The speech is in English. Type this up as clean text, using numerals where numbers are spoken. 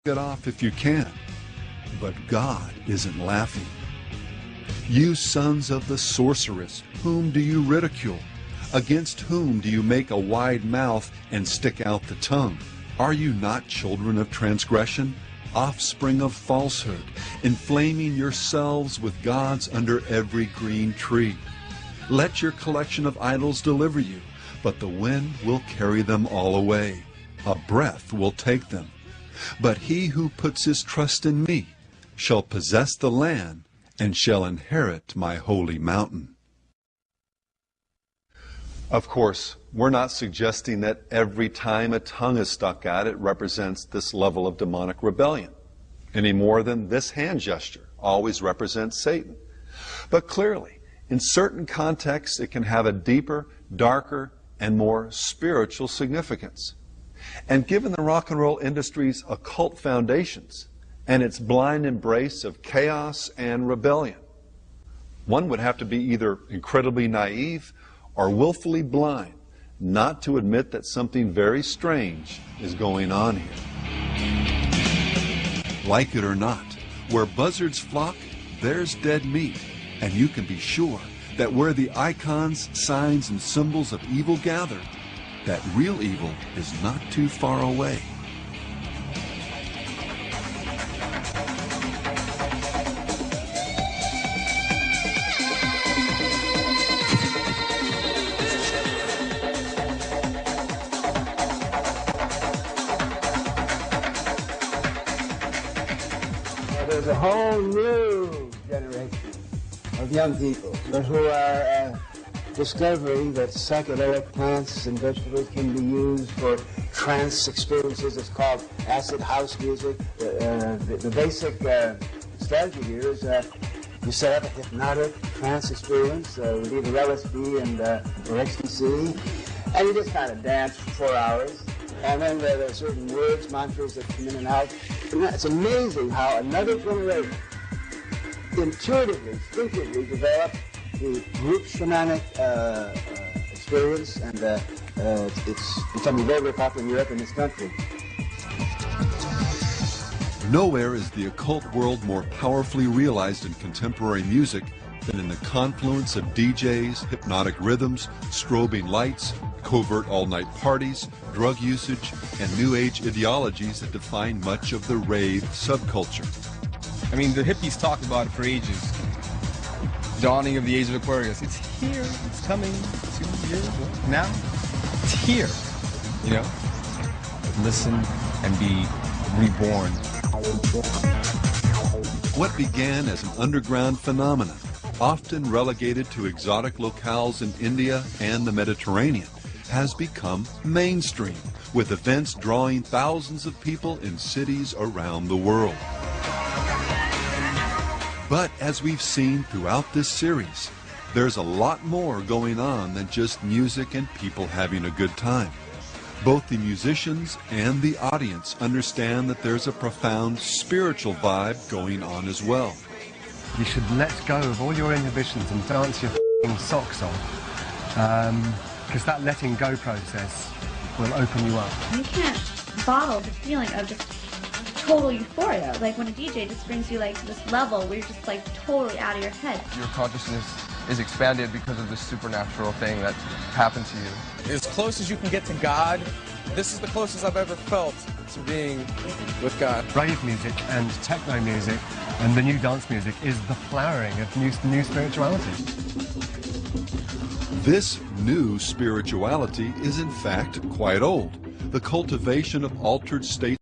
it off if you can. But God isn't laughing. You sons of the sorceress, whom do you ridicule? Against whom do you make a wide mouth and stick out the tongue? Are you not children of transgression, offspring of falsehood, inflaming yourselves with gods under every green tree? Let your collection of idols deliver you, but the wind will carry them all away. A breath will take them. But he who puts his trust in me shall possess the land and shall inherit my holy mountain. Of course, we're not suggesting that every time a tongue is stuck out, it represents this level of demonic rebellion, any more than this hand gesture always represents Satan. But clearly, in certain contexts, it can have a deeper, darker, and more spiritual significance. And given the rock and roll industry's occult foundations and its blind embrace of chaos and rebellion, one would have to be either incredibly naive or willfully blind not to admit that something very strange is going on here. Like it or not, where buzzards flock, there's dead meat, and you can be sure that where the icons, signs, and symbols of evil gather, that real evil is not too far away. There's a whole new generation of young people who are discovering that psychedelic plants and vegetables can be used for trance experiences. It's called acid house music. The basic strategy here is you set up a hypnotic trance experience with either LSD or ecstasy, and you just kind of dance for 4 hours. And then there are certain words, mantras that come in and out. And it's amazing how another generation intuitively, instinctively developed the group shamanic experience, and it's becoming very, very popular in Europe and this country. Nowhere is the occult world more powerfully realized in contemporary music than in the confluence of DJs, hypnotic rhythms, strobing lights, covert all-night parties, drug usage, and New Age ideologies that define much of the rave subculture. I mean, the hippies talked about it for ages. Dawning of the age of Aquarius. It's here. It's coming. 2 years now. It's here. You know? Listen and be reborn. What began as an underground phenomenon, often relegated to exotic locales in India and the Mediterranean, has become mainstream, with events drawing thousands of people in cities around the world. But as we've seen throughout this series, there's a lot more going on than just music and people having a good time. Both the musicians and the audience understand that there's a profound spiritual vibe going on as well. You should let go of all your inhibitions and dance your socks off, because that letting go process will open you up. You can't bottle the feeling of just total euphoria. Like when a DJ just brings you like to this level where you're just like totally out of your head. Your consciousness is expanded because of this supernatural thing that happened to you. As close as you can get to God, this is the closest I've ever felt to being with God. Rave music and techno music and the new dance music is the flowering of new spirituality. This new spirituality is in fact quite old. The cultivation of altered states